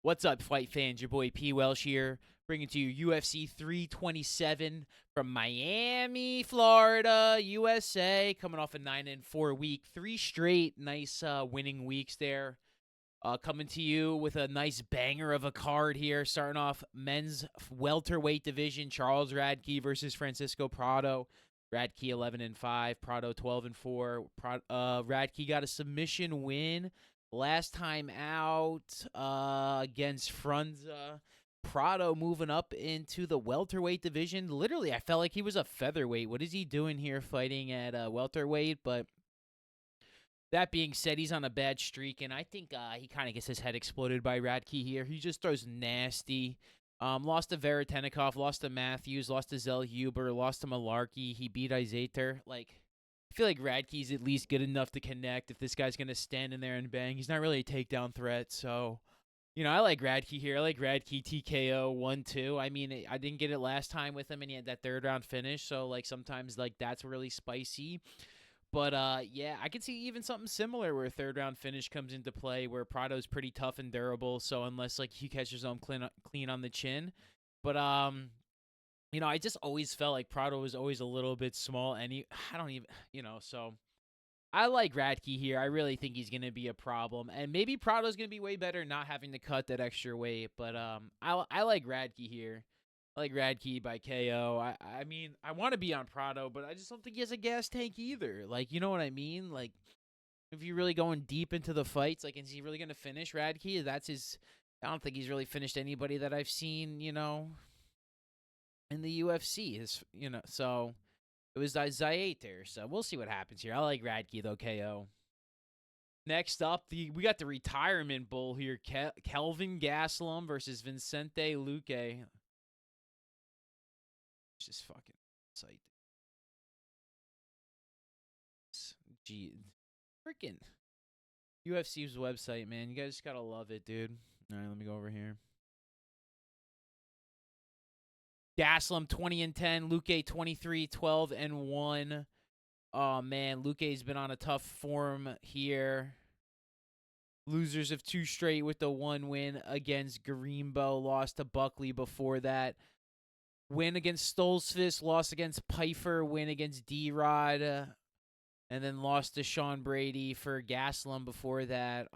What's up, fight fans? Your boy P. Welsh here, bringing to you UFC 327 from Miami, Florida, USA. Coming off a 9-4 week, 3 straight nice winning weeks there. Coming to you with a nice banger of a card here. Starting off men's welterweight division: Charles Radke versus Francisco Prado. Radke 11-5, Prado 12-4. Radke got a submission win last time out against Frunza. Prado moving up into the welterweight division. Literally, I felt like he was a featherweight. What is he doing here fighting at welterweight? But that being said, he's on a bad streak, and I think he kind of gets his head exploded by Radke here. He just throws nasty. Lost to Veretenikov, lost to Matthews, lost to Zell Huber, lost to Malarkey. He beat Izater. I feel like Radke's at least good enough to connect if this guy's going to stand in there and bang. He's not really a takedown threat, so, I like Radke here. I like Radke TKO 1-2. I mean, I didn't get it last time with him, and he had that third round finish, so, sometimes, that's really spicy. But, yeah, I could see even something similar where a third round finish comes into play where Prado's pretty tough and durable. So unless, he catches him clean on the chin. But, I just always felt like Prado was always a little bit small. And I don't even, so I like Radke here. I really think he's going to be a problem. And maybe Prado's going to be way better not having to cut that extra weight. But, I like Radke here. I like Radke by KO. I mean, I want to be on Prado, but I just don't think he has a gas tank either. You know what I mean? If you're really going deep into the fights, is he really going to finish Radke? That's his. I don't think he's really finished anybody that I've seen, in the UFC. So it was Zayater. So we'll see what happens here. I like Radke, though, KO. Next up, we got the retirement bull here. Kelvin Gastelum versus Vicente Luque. Just fucking site. Gee, freaking UFC's website, man. You guys gotta love it, dude. All right, let me go over here. Gaslam 20-10, Luque 23-12-1. Oh man, Luque's been on a tough form here. Losers of 2 straight with the 1 win against Garimbo. Lost to Buckley before that. Win against Stolzfus, lost against Pfeiffer, win against D-Rod, and then lost to Sean Brady for Gaslam before that.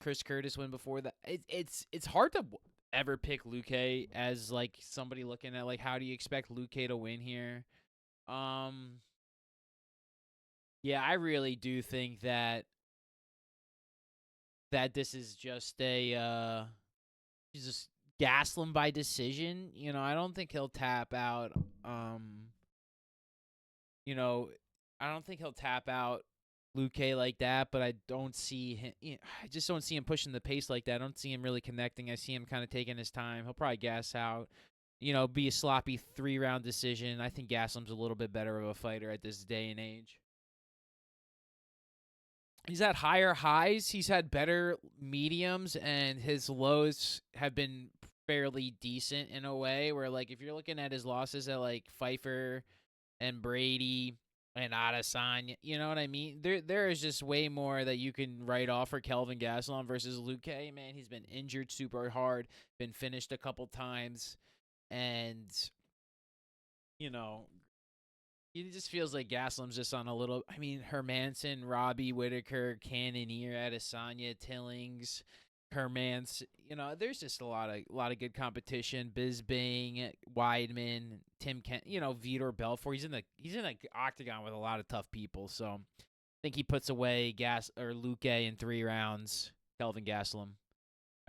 Chris Curtis win before that. It's hard to ever pick Luque as somebody looking at how do you expect Luque to win here. Yeah, I really do think that this is just just Gaslam by decision. I don't think he'll tap out. I don't think he'll tap out Luque like that, but I don't see him. I just don't see him pushing the pace like that. I don't see him really connecting. I see him kind of taking his time. He'll probably gas out. Be a sloppy 3-round decision. I think Gaslam's a little bit better of a fighter at this day and age. He's had higher highs. He's had better mediums, and his lows have been fairly decent in a way where, if you're looking at his losses at, Pfeiffer and Brady and Adesanya, you know what I mean? There is just way more that you can write off for Kelvin Gastelum versus Luque. Man, he's been injured super hard, been finished a couple times, and, it just feels like Gaslam's just on a little. I mean, Hermanson, Robbie Whitaker, Cannonier, Adesanya, Tillings, Hermans. There's just a lot of good competition. Bisbing, Weidman, Tim Kent. Vitor Belfort. He's in the octagon with a lot of tough people. So I think he puts away Luque in 3 rounds. Kelvin Gastelum.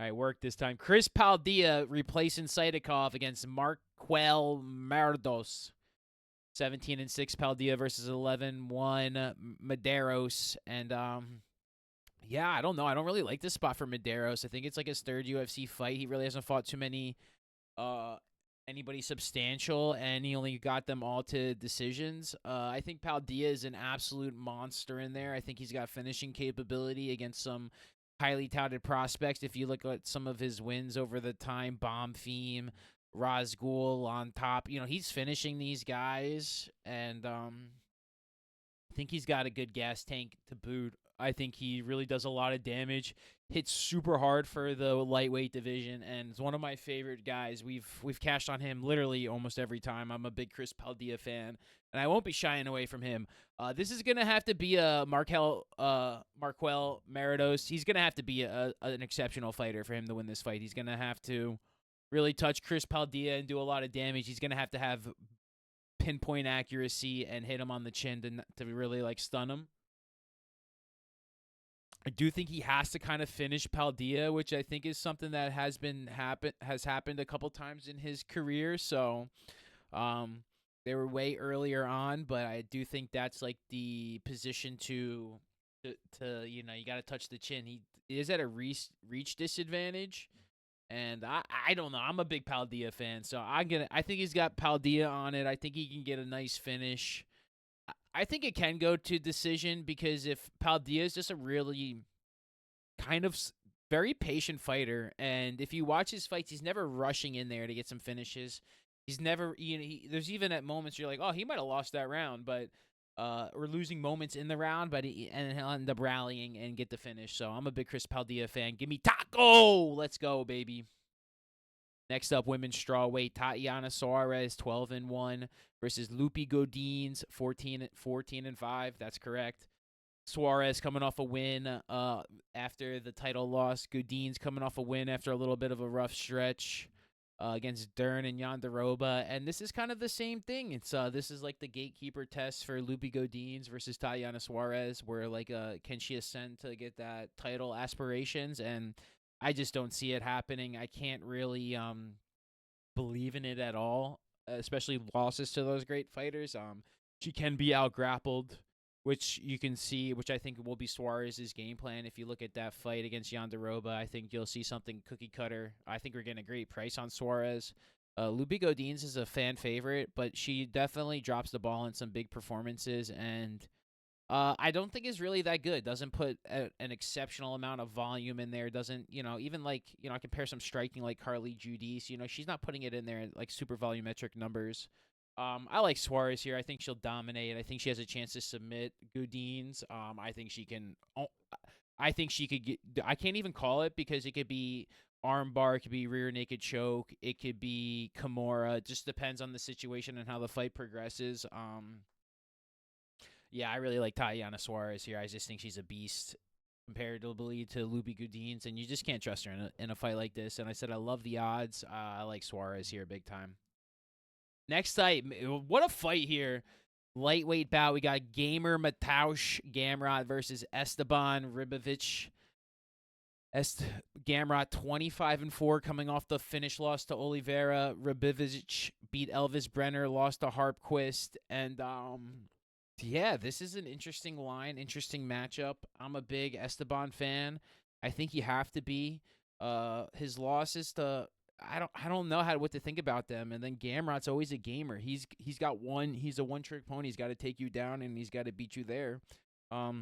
All right, work this time. Chris Paldea replacing Saidakov against Marquel Mardos. 17-6 Paldea versus 11-1 Medeiros. And, yeah, I don't know. I don't really like this spot for Medeiros. I think it's his 3rd UFC fight. He really hasn't fought too many anybody substantial, and he only got them all to decisions. I think Paldea is an absolute monster in there. I think he's got finishing capability against some highly touted prospects. If you look at some of his wins over the time, Bomb Theme, Razgul on top. He's finishing these guys, and I think he's got a good gas tank to boot. I think he really does a lot of damage. hits super hard for the lightweight division, and is one of my favorite guys. We've cashed on him literally almost every time. I'm a big Chris Paldea fan, and I won't be shying away from him. This is gonna have to be a Marquel Meridos. He's gonna have to be an exceptional fighter for him to win this fight. He's gonna have to really touch Chris Paldea and do a lot of damage. He's gonna have to have pinpoint accuracy and hit him on the chin to really like stun him. I do think he has to kind of finish Paldea, which I think is something that has happened a couple times in his career. So, they were way earlier on, but I do think that's like the position to you got to touch the chin. He is at a reach disadvantage, and I don't know. I'm a big Paldea fan, so I think he's got Paldea on it. I think he can get a nice finish. I think it can go to decision because if Paldea is just a really kind of very patient fighter, and if you watch his fights, he's never rushing in there to get some finishes. He's never, there's even at moments you're like, oh, he might have lost that round, but or losing moments in the round, but he'll end up rallying and get the finish. So I'm a big Chris Paldea fan. Give me Taco. Let's go, baby. Next up, women's strawweight, Tatiana Suarez, 12-1 versus Lupi Godinez, 14-5. That's correct. Suarez coming off a win after the title loss. Godinez coming off a win after a little bit of a rough stretch against Dern and Yonderoba. And this is kind of the same thing. It's this is like the gatekeeper test for Lupi Godinez versus Tatiana Suarez, where like can she ascend to get that title aspirations? And I just don't see it happening. I can't really believe in it at all, especially losses to those great fighters. She can be out-grappled, which you can see, which I think will be Suarez's game plan. If you look at that fight against Yonderoba, I think you'll see something cookie-cutter. I think we're getting a great price on Suarez. Lupi Godinez is a fan favorite, but she definitely drops the ball in some big performances, and I don't think is really that good. Doesn't put an exceptional amount of volume in there. Doesn't, even like, I compare some striking like Carly Judice. She's not putting it in there like super volumetric numbers. I like Suarez here. I think she'll dominate. I think she has a chance to submit Godinez. I think she can. I think she could get. I can't even call it because it could be armbar, it could be rear naked choke, it could be Kimura. It just depends on the situation and how the fight progresses. Yeah, I really like Tatiana Suarez here. I just think she's a beast comparatively to Lupi Godinez, and you just can't trust her in a fight like this. And I said I love the odds. I like Suarez here big time. Next fight, what a fight here. Lightweight bout, we got Gamer Mateusz Gamrot versus Esteban Ribovic. Gamrot 25-4 coming off the finish loss to Oliveira. Ribovic beat Elvis Brenner, lost to Harpquist, and yeah, this is an interesting line, interesting matchup. I'm a big Esteban fan. I think you have to be. His losses to I don't know what to think about them. And then Gamrot's always a gamer. He's a one-trick pony. He's got to take you down and he's got to beat you there. I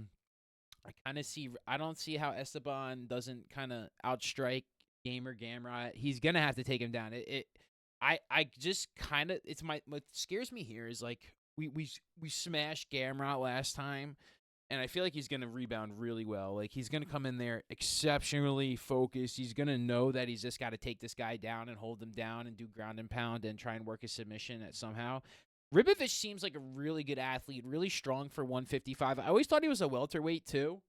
don't see how Esteban doesn't kind of outstrike Gamrot. He's gonna have to take him down. I just kind of what scares me here is like we smashed Gamrot last time, and I feel like he's gonna rebound really well. Like he's gonna come in there exceptionally focused. He's gonna know that he's just got to take this guy down and hold him down and do ground and pound and try and work his submission at somehow. Ribovic seems like a really good athlete, really strong for 155. I always thought he was a welterweight too.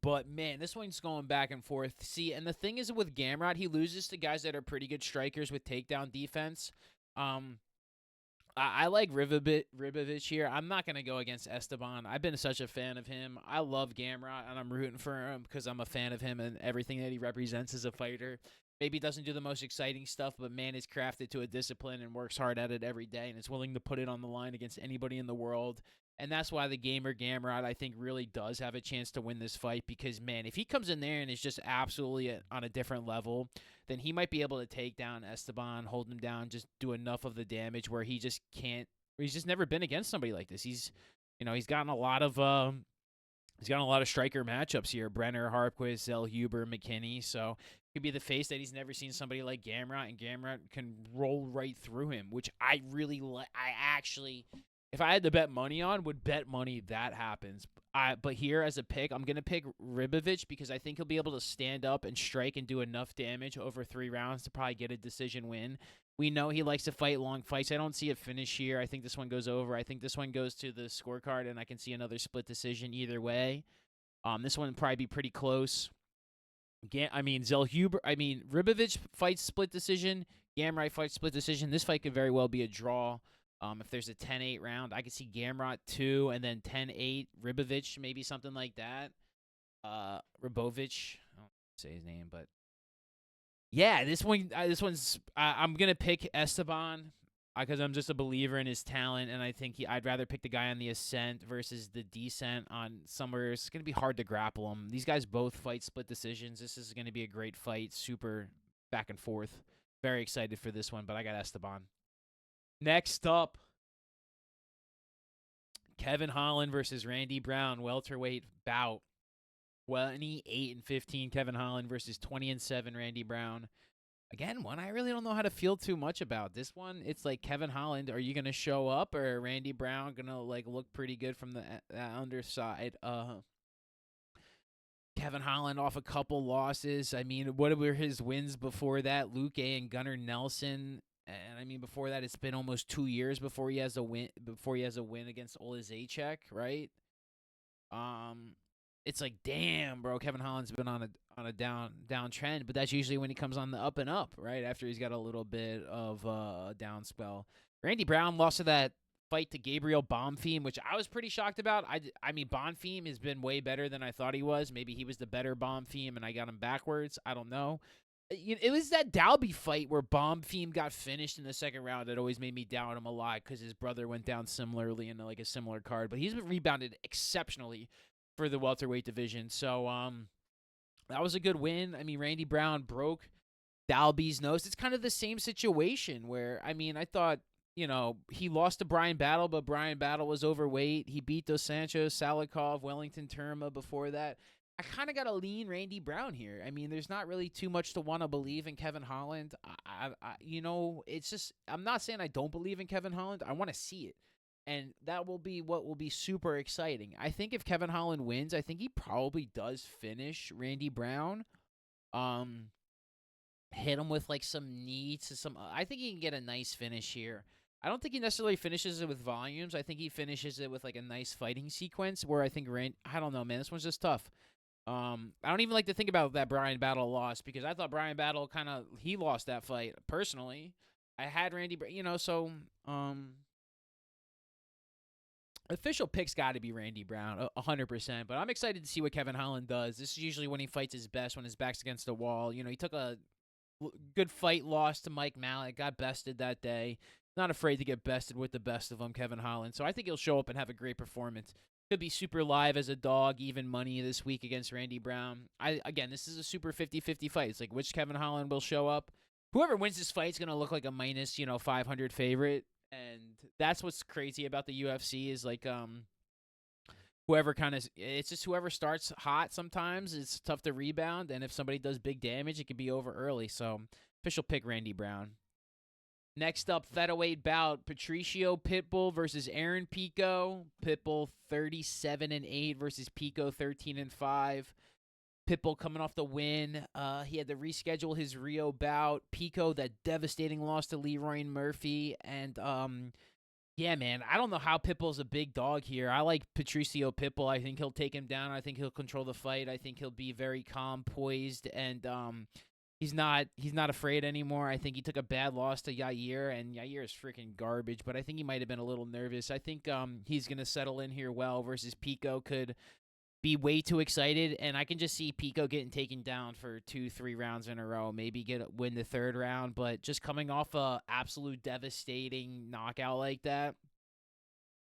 But, man, this one's going back and forth. See, and the thing is with Gamrot, he loses to guys that are pretty good strikers with takedown defense. I like Ribovic here. I'm not going to go against Esteban. I've been such a fan of him. I love Gamrot, and I'm rooting for him because I'm a fan of him and everything that he represents as a fighter. Maybe he doesn't do the most exciting stuff, but man is crafted to a discipline and works hard at it every day and is willing to put it on the line against anybody in the world. And that's why the Gamrot, I think, really does have a chance to win this fight because, man, if he comes in there and is just absolutely on a different level, then he might be able to take down Esteban, hold him down, just do enough of the damage where he just can't – he's just never been against somebody like this. He's gotten a lot of striker matchups here, Brenner, Harpquist, Zellhuber, McKinney. So it could be the face that he's never seen somebody like Gamrot, and Gamrot can roll right through him, which I really like. I actually – if I had to bet money on, would bet money that happens. But here as a pick, I'm gonna pick Ribovich because I think he'll be able to stand up and strike and do enough damage over 3 rounds to probably get a decision win. We know he likes to fight long fights. I don't see a finish here. I think this one goes over. I think this one goes to the scorecard, and I can see another split decision either way. This one would probably be pretty close. Ribovich fights split decision. Gamrot fights split decision. This fight could very well be a draw. If there's a 10-8 round, I could see Gamrot 2 and then 10-8 Ribovich, maybe something like that. Ribovich, I don't say his name, but yeah, this one's. I'm gonna pick Esteban because I'm just a believer in his talent, and I think I'd rather pick the guy on the ascent versus the descent on somewhere. It's gonna be hard to grapple him. These guys both fight split decisions. This is gonna be a great fight, super back and forth. Very excited for this one, but I got Esteban. Next up, Kevin Holland versus Randy Brown, welterweight bout. 28-15 Kevin Holland versus 20-7 Randy Brown. Again, one I really don't know how to feel too much about. This one, it's like Kevin Holland, are you gonna show up, or Randy Brown gonna like look pretty good from the underside? Kevin Holland off a couple losses. I mean, what were his wins before that? Luke A and Gunnar Nelson. And I mean, before that, it's been almost 2 years before he has a win. Before he has a win against Olazechek, right? It's like, damn, bro. Kevin Holland's been on a down trend, but that's usually when he comes on the up and up, right? After he's got a little bit of a down spell. Randy Brown lost to that fight to Gabriel Bonfim, which I was pretty shocked about. I mean, Bonfim has been way better than I thought he was. Maybe he was the better Bonfim, and I got him backwards. I don't know. It was that Dalby fight where Bonfim got finished in the second round that always made me doubt him a lot because his brother went down similarly in like a similar card. But he's been rebounded exceptionally for the welterweight division. So that was a good win. I mean, Randy Brown broke Dalby's nose. It's kind of the same situation where, I mean, I thought, he lost to Brian Battle, but Brian Battle was overweight. He beat Dos Santos, Salikov, Wellington Turma before that. I kind of got to lean Randy Brown here. I mean, there's not really too much to want to believe in Kevin Holland. It's just, I'm not saying I don't believe in Kevin Holland. I want to see it. And that will be what will be super exciting. I think if Kevin Holland wins, I think he probably does finish Randy Brown. Hit him with like some knees. I think he can get a nice finish here. I don't think he necessarily finishes it with volumes. I think he finishes it with like a nice fighting sequence where I think I don't know, man. This one's just tough. I don't even like to think about that Brian Battle loss because I thought Brian Battle he lost that fight personally. I had Randy, official pick's got to be Randy Brown, 100%. But I'm excited to see what Kevin Holland does. This is usually when he fights his best, when his back's against the wall. He took a good fight loss to Mike Mallet, got bested that day. Not afraid to get bested with the best of them, Kevin Holland. So I think he'll show up and have a great performance. Could be super live as a dog, even money this week against Randy Brown. Again, this is a super 50-50 fight. It's like which Kevin Holland will show up. Whoever wins this fight is going to look like a minus, 500 favorite. And that's what's crazy about the UFC is like it's just whoever starts hot sometimes. It's tough to rebound. And if somebody does big damage, it could be over early. So official pick Randy Brown. Next up, featherweight bout, Patricio Pitbull versus Aaron Pico. Pitbull 37-8 versus Pico 13-5. Pitbull coming off the win. He had to reschedule his Rio bout. Pico, that devastating loss to Leroy Murphy. And, yeah, man, I don't know how Pitbull's a big dog here. I like Patricio Pitbull. I think he'll take him down. I think he'll control the fight. I think he'll be very calm, poised, and he's not afraid anymore. I think he took a bad loss to Yair, and Yair is freaking garbage, but I think he might have been a little nervous. I think he's going to settle in here well versus Pico could be way too excited, and I can just see Pico getting taken down for 2-3 rounds in a row, maybe win the third round, but just coming off a absolute devastating knockout like that,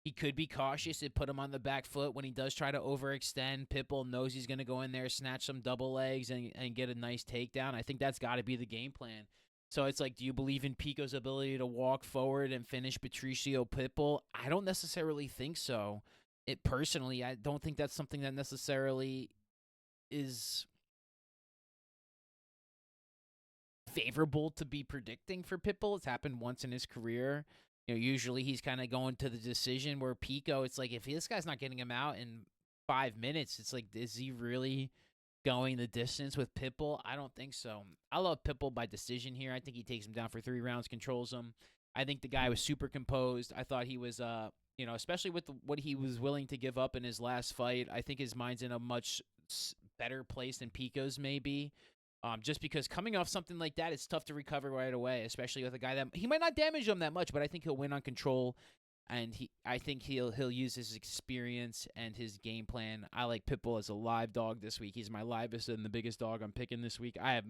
he could be cautious and put him on the back foot when he does try to overextend. Pitbull knows he's going to go in there, snatch some double legs, and get a nice takedown. I think that's got to be the game plan. So it's like, do you believe in Pico's ability to walk forward and finish Patricio Pitbull? I don't necessarily think so. Personally, I don't think that's something that necessarily is favorable to be predicting for Pitbull. It's happened once in his career. Usually he's kind of going to the decision where Pico, it's like if this guy's not getting him out in 5 minutes. It's like, is he really going the distance with Pitbull? I don't think so. I love Pitbull by decision here. I think he takes him down for 3 rounds, controls him. I think the guy was super composed. I thought he was, especially with what he was willing to give up in his last fight. I think his mind's in a much better place than Pico's maybe. Just because coming off something like that, it's tough to recover right away, especially with a guy that he might not damage him that much, but I think he'll win on control. And I think he'll use his experience and his game plan. I like Pitbull as a live dog this week. He's my livest and the biggest dog I'm picking this week. I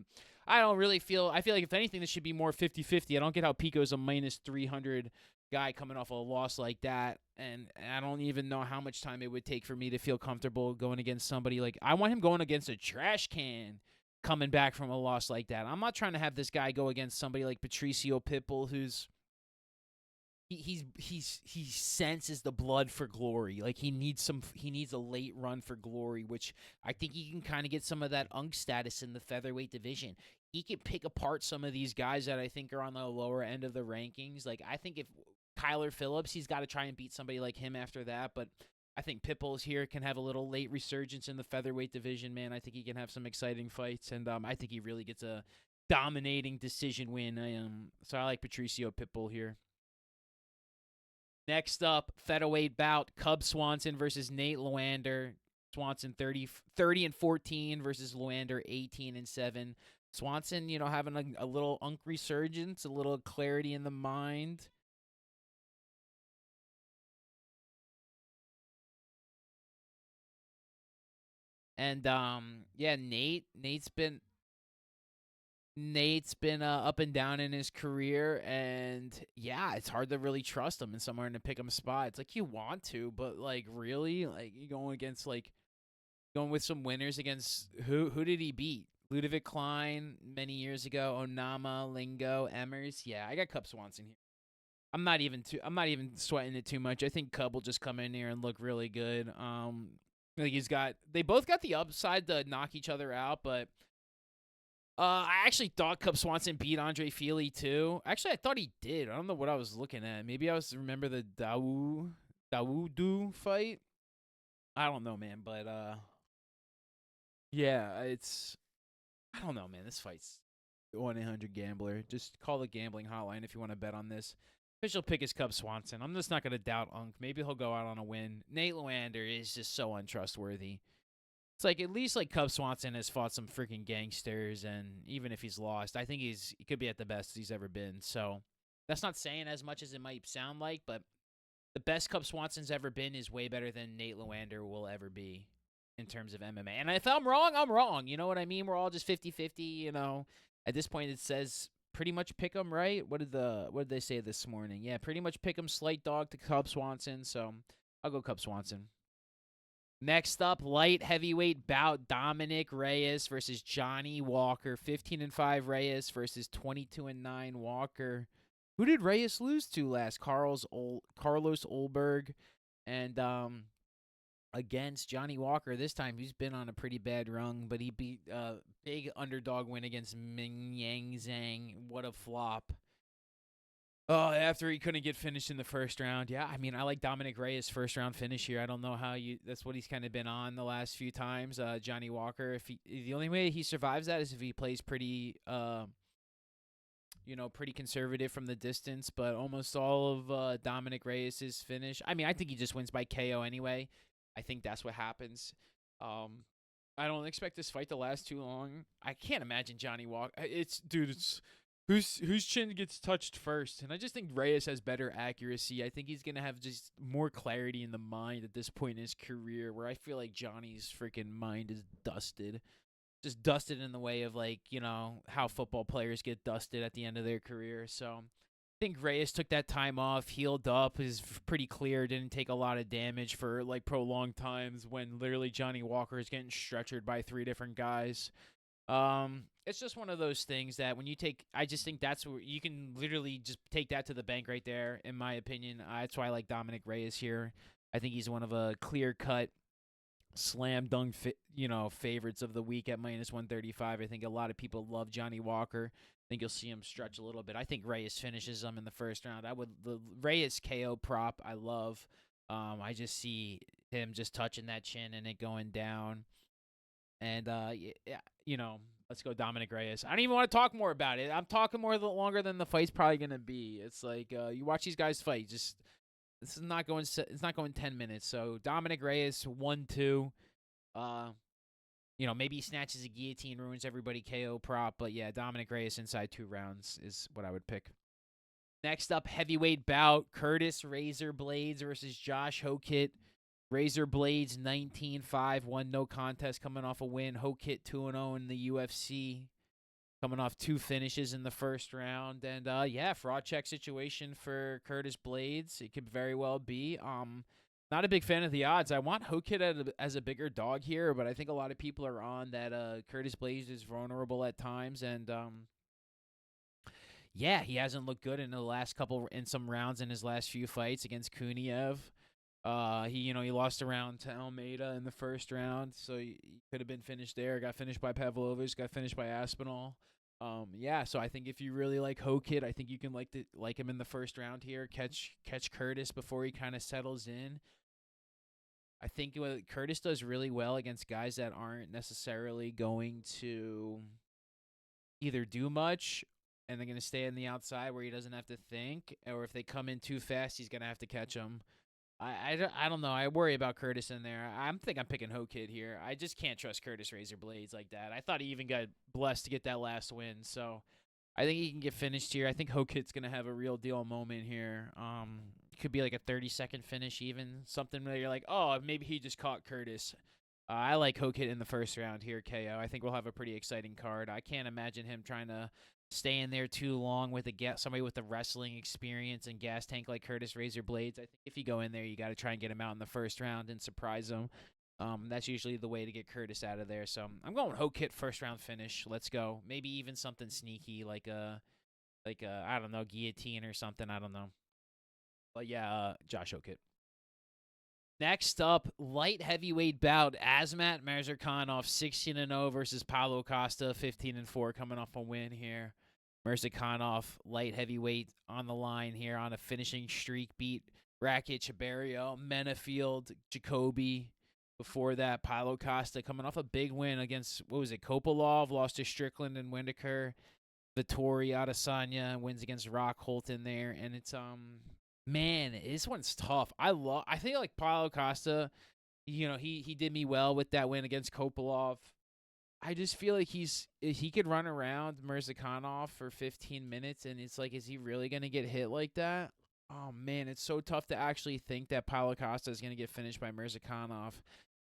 don't really feel. I feel like if anything, this should be more 50-50. I don't get how Pico's a minus 300 guy coming off a loss like that, and I don't even know how much time it would take for me to feel comfortable going against somebody like. I want him going against a trash can coming back from a loss like that. I'm not trying to have this guy go against somebody like Patricio Pitbull, who's. He senses the blood for glory. Like he needs a late run for glory, which I think he can kind of get some of that unk status in the featherweight division. He can pick apart some of these guys that I think are on the lower end of the rankings. Like I think if Kyler Phillips, he's got to try and beat somebody like him after that, but I think Pitbull's here can have a little late resurgence in the featherweight division, man. I think he can have some exciting fights, and I think he really gets a dominating decision win. So I like Patricio Pitbull here. Next up, featherweight bout, Cub Swanson versus Nate Luander. Swanson 30-14 versus Luander 18-7. Swanson, having a little unk resurgence, a little clarity in the mind. And Nate's been up and down in his career, and yeah, it's hard to really trust him in somewhere in the pick 'em spot. It's like you want to, but like really, like you going with some winners against who did he beat? Ludovic Klein many years ago, Onama, Lingo, Emmers. Yeah, I got Cub Swanson here. I'm not even sweating it too much. I think Cub will just come in here and look really good. Like they both got the upside to knock each other out, but I actually thought Cub Swanson beat Andre Fili too. Actually, I thought he did. I don't know what I was looking at. Maybe I was remember the Dawodu fight. I don't know, man, but yeah, it's I don't know, man. This fight's 1-800-GAMBLER. Just call the gambling hotline if you want to bet on this. Official pick is Cub Swanson. I'm just not going to doubt Unk. Maybe he'll go out on a win. Nate Luander is just so untrustworthy. It's like at least like Cub Swanson has fought some freaking gangsters, and even if he's lost, I think he could be at the best he's ever been. So that's not saying as much as it might sound like, but the best Cub Swanson's ever been is way better than Nate Luander will ever be in terms of MMA. And if I'm wrong, I'm wrong. You know what I mean? We're all just 50-50, At this point, it says pretty much pick 'em, right? What did they say this morning? Yeah, pretty much pick 'em slight dog to Cub Swanson. So I'll go Cub Swanson. Next up, light heavyweight bout, Dominic Reyes versus Johnny Walker. 15-5 Reyes versus 22-9 Walker. Who did Reyes lose to last? Carlos Ulberg. And against Johnny Walker this time, he's been on a pretty bad run, but he beat a big underdog win against Ming Yang Zhang. What a flop. Oh, after he couldn't get finished in the first round. Yeah, I mean, I like Dominic Reyes' first round finish here. I don't know how that's what he's kind of been on the last few times. Johnny Walker, the only way he survives that is if he plays pretty pretty conservative from the distance, but almost all of Dominic Reyes' finish. I mean, I think he just wins by KO anyway. I think that's what happens. I don't expect this fight to last too long. I can't imagine Johnny Walker. It's whose chin gets touched first, and I just think Reyes has better accuracy. I think he's gonna have just more clarity in the mind at this point in his career, where I feel like Johnny's freaking mind is dusted. Just dusted in the way of how football players get dusted at the end of their career. So I think Reyes took that time off, healed up, is pretty clear, didn't take a lot of damage for prolonged times when literally Johnny Walker is getting stretchered by 3 different guys. It's just one of those things that I just think that's where you can literally just take that to the bank right there, in my opinion. That's why I like Dominic Reyes here. I think he's one of a clear-cut slam dunk, favorites of the week at minus 135. I think a lot of people love Johnny Walker. I think you'll see him stretch a little bit. I think Reyes finishes him in the first round. The Reyes KO prop I love. I just see him just touching that chin and it going down. And yeah, let's go Dominic Reyes. I don't even want to talk more about it. I'm talking longer than the fight's probably gonna be. It's like you watch these guys fight. Just this is not going. It's not going 10 minutes. So Dominic Reyes 1-2. Uh, maybe he snatches a guillotine, ruins everybody KO prop. But yeah, Dominic Reyes inside 2 rounds is what I would pick. Next up, heavyweight bout: Curtis Razor Blades versus Josh Hokit. Razor Blades 19-5, 1 no contest, coming off a win. Hokit 2-0 in the UFC, coming off 2 finishes in the first round. And yeah, fraud check situation for Curtis Blades. It could very well be. Not a big fan of the odds. I want Hokit as a bigger dog here, but I think a lot of people are on that Curtis Blades is vulnerable at times. And yeah, he hasn't looked good in some rounds in his last few fights against Kuniev. He lost a round to Almeida in the first round, so he could have been finished there. Got finished by Pavlovich, got finished by Aspinall. Yeah, so I think if you really like Hokit, I think you can like him in the first round here. Catch Curtis before he kind of settles in. I think what Curtis does really well against guys that aren't necessarily going to either do much and they're going to stay on the outside where he doesn't have to think, or if they come in too fast, he's going to have to catch them. I don't know. I worry about Curtis in there. I'm picking Hokit here. I just can't trust Curtis Razor Blades like that. I thought he even got blessed to get that last win, so I think he can get finished here. I think Hokit's going to have a real deal moment here. It could be like a 30-second finish even, something where you're like, oh, maybe he just caught Curtis. I like Hokit in the first round here, KO. I think we'll have a pretty exciting card. I can't imagine him trying to stay in there too long with somebody with the wrestling experience and gas tank like Curtis Razor Blades. I think if you go in there, you got to try and get him out in the first round and surprise him. That's usually the way to get Curtis out of there. So I'm going Hokit first round finish. Let's go. Maybe even something sneaky like a I don't know, guillotine or something. I don't know. But yeah, Josh Hokit. Next up, light heavyweight bout: Azmat Mirzakhanov 16-0 versus Paulo Costa 15-4, coming off a win here. Mirzakhanov, light heavyweight, on the line here on a finishing streak. Beat Rakic, Barrio, Menafield, Jacoby. Before that, Paulo Costa coming off a big win against, Kopolov, lost to Strickland and Whitaker. Vittori Adesanya wins against Rockholt in there, and it's man, this one's tough. I think like Paulo Costa, he did me well with that win against Kopolov. I just feel like he could run around Mirzakhanov for 15 minutes, and it's like, is he really gonna get hit like that? Oh man, it's so tough to actually think that Paulo Costa is gonna get finished by Mirzakhanov.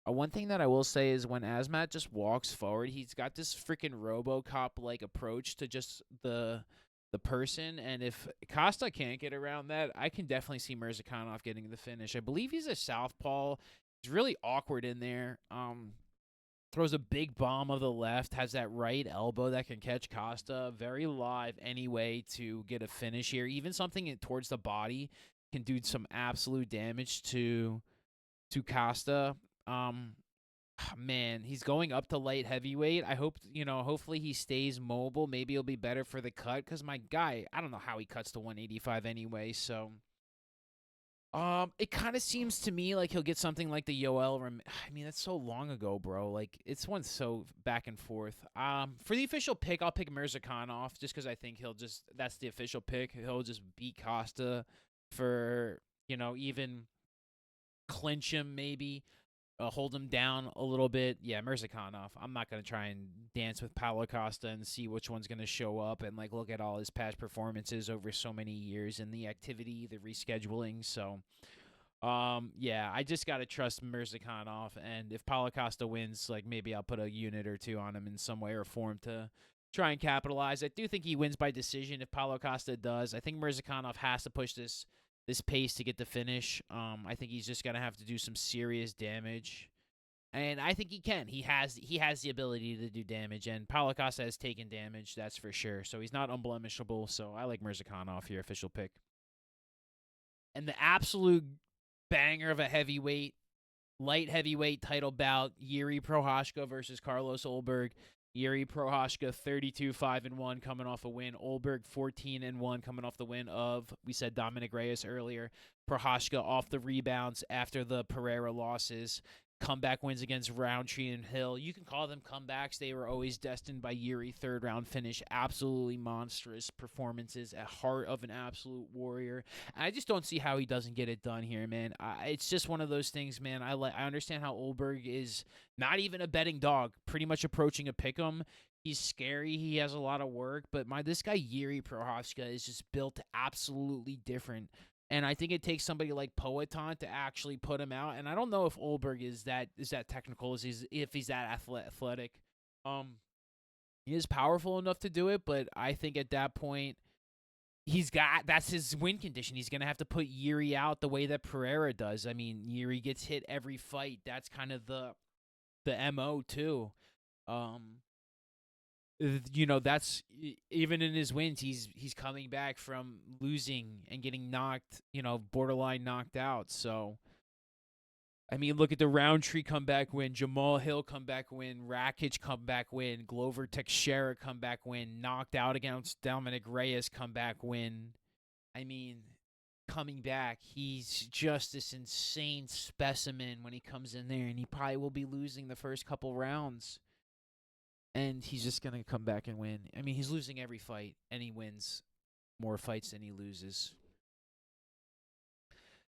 One thing that I will say is when Azmat just walks forward, he's got this freaking RoboCop-like approach to just the person, and if Costa can't get around that, I can definitely see Mirzakhanov getting the finish. I believe he's a southpaw. He's really awkward in there. Throws a big bomb of the left, has that right elbow that can catch Costa. Very live anyway to get a finish here. Even something towards the body can do some absolute damage to Costa. Man, he's going up to light heavyweight. I hope, hopefully he stays mobile. Maybe it'll be better for the cut, because my guy, I don't know how he cuts to 185 anyway, so it kind of seems to me like he'll get something like the Yoel. I mean, that's so long ago, bro. Like, it's one so back and forth. For the official pick, I'll pick Mirzakhanov just because I think that's the official pick. He'll just beat Costa for, even clinch him maybe. Hold him down a little bit. Yeah, Mirzakhanov. I'm not going to try and dance with Paulo Costa and see which one's going to show up and, look at all his past performances over so many years and the activity, the rescheduling. So, yeah, I just got to trust Mirzakhanov. And if Paulo Costa wins, maybe I'll put a unit or two on him in some way or form to try and capitalize. I do think he wins by decision if Paulo Costa does. I think Mirzakhanov has to push this pace to get the finish. I think he's just gonna have to do some serious damage, and I think he can. He has the ability to do damage, and Paulo Costa has taken damage, that's for sure. So he's not unblemishable. So I like Mirzakhanov here, official pick. And the absolute banger of a light heavyweight title bout: Yuri Prochazka versus Carlos Ulberg. Yuri Prochazka 32-5-1 coming off a win. Ulberg 14-1 coming off the win of, we said Dominic Reyes earlier. Prochazka off the rebounds after the Pereira losses. Comeback wins against Roundtree and Hill. You can call them comebacks. They were always destined by Yuri. Third round finish. Absolutely monstrous performances. At heart of an absolute warrior. I just don't see how he doesn't get it done here, man. It's just one of those things, man. I understand how Ulberg is not even a betting dog. Pretty much approaching a pick'em. He's scary. He has a lot of work. But this guy Yuri Prochazka is just built absolutely different. And I think it takes somebody like Poatan to actually put him out. And I don't know if Ulberg is that technical, if he's that athletic. He is powerful enough to do it, but I think at that point, that's his win condition. He's going to have to put Yuri out the way that Pereira does. I mean, Yuri gets hit every fight. That's kind of the MO too. That's even in his wins, he's coming back from losing and getting knocked, borderline knocked out. So, I mean, look at the Roundtree comeback win, Jamal Hill comeback win, Rakic comeback win, Glover Teixeira comeback win, knocked out against Dominic Reyes comeback win. I mean, coming back, he's just this insane specimen when he comes in there, and he probably will be losing the first couple rounds. And he's just going to come back and win. I mean, he's losing every fight, and he wins more fights than he loses.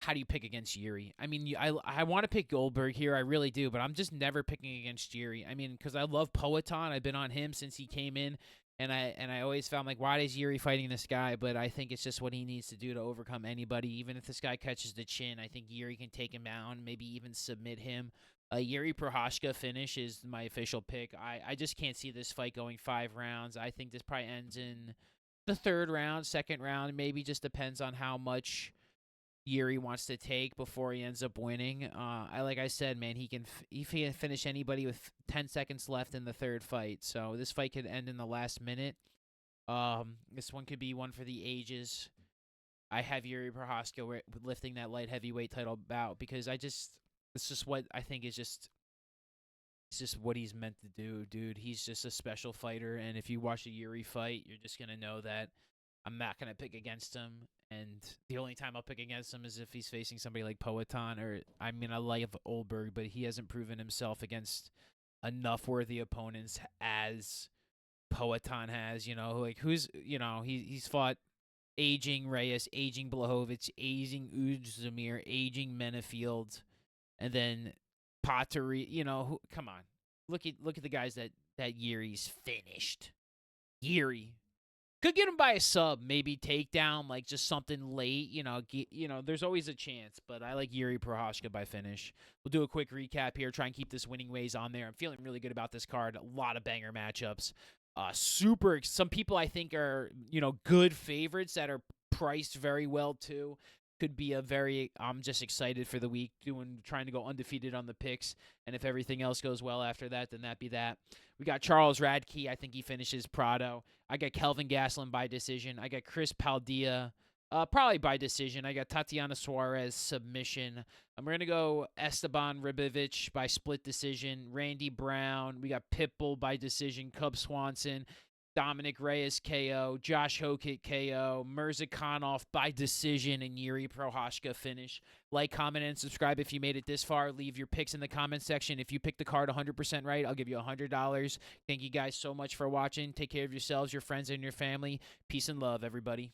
How do you pick against Yuri? I mean, I want to pick Goldberg here. I really do, but I'm just never picking against Yuri. I mean, because I love Poatan. I've been on him since he came in, and I always found, like, why is Yuri fighting this guy? But I think it's just what he needs to do to overcome anybody. Even if this guy catches the chin, I think Yuri can take him down, maybe even submit him. Yuri Prochazka finish is my official pick. I just can't see this fight going 5 rounds. I think this probably ends in the 3rd round, 2nd round. Maybe just depends on how much Yuri wants to take before he ends up winning. Like I said, man, he can finish anybody with 10 seconds left in the 3rd fight. So this fight could end in the last minute. This one could be one for the ages. I have Yuri Prochazka lifting that light heavyweight title bout because it's just what I think is it's just what he's meant to do, dude. He's just a special fighter, and if you watch a Yuri fight, you're just going to know that I'm not going to pick against him, and the only time I'll pick against him is if he's facing somebody like Poatan, or, I mean, I like Ulberg, but he hasn't proven himself against enough worthy opponents as Poatan has, like, he's fought aging Reyes, aging Blachowicz, aging Uzdemir, aging Menefield, and then Pottery, come on. Look at the guys that Yuri's finished. Yuri. Could get him by a sub, maybe takedown, like just something late, there's always a chance, but I like Yuri Prochazka by finish. We'll do a quick recap here, try and keep this winning ways on there. I'm feeling really good about this card. A lot of banger matchups. Some people I think are, good favorites that are priced very well too. Could be I'm just excited for the week, trying to go undefeated on the picks, and if everything else goes well after that, then that be that. We got Charles Radke. I think he finishes Prado. I got Kelvin Gastelum by decision. I got Chris Paldea, probably by decision. I got Tatiana Suarez submission. I'm going to go Esteban Ribovic by split decision. Randy Brown. We got Pitbull by decision. Cub Swanson. Dominic Reyes KO, Josh Hokit KO, Mirzakhanov by decision, and Yuri Prochazka finish. Like, comment, and subscribe if you made it this far. Leave your picks in the comment section. If you pick the card 100% right, I'll give you $100. Thank you guys so much for watching. Take care of yourselves, your friends, and your family. Peace and love, everybody.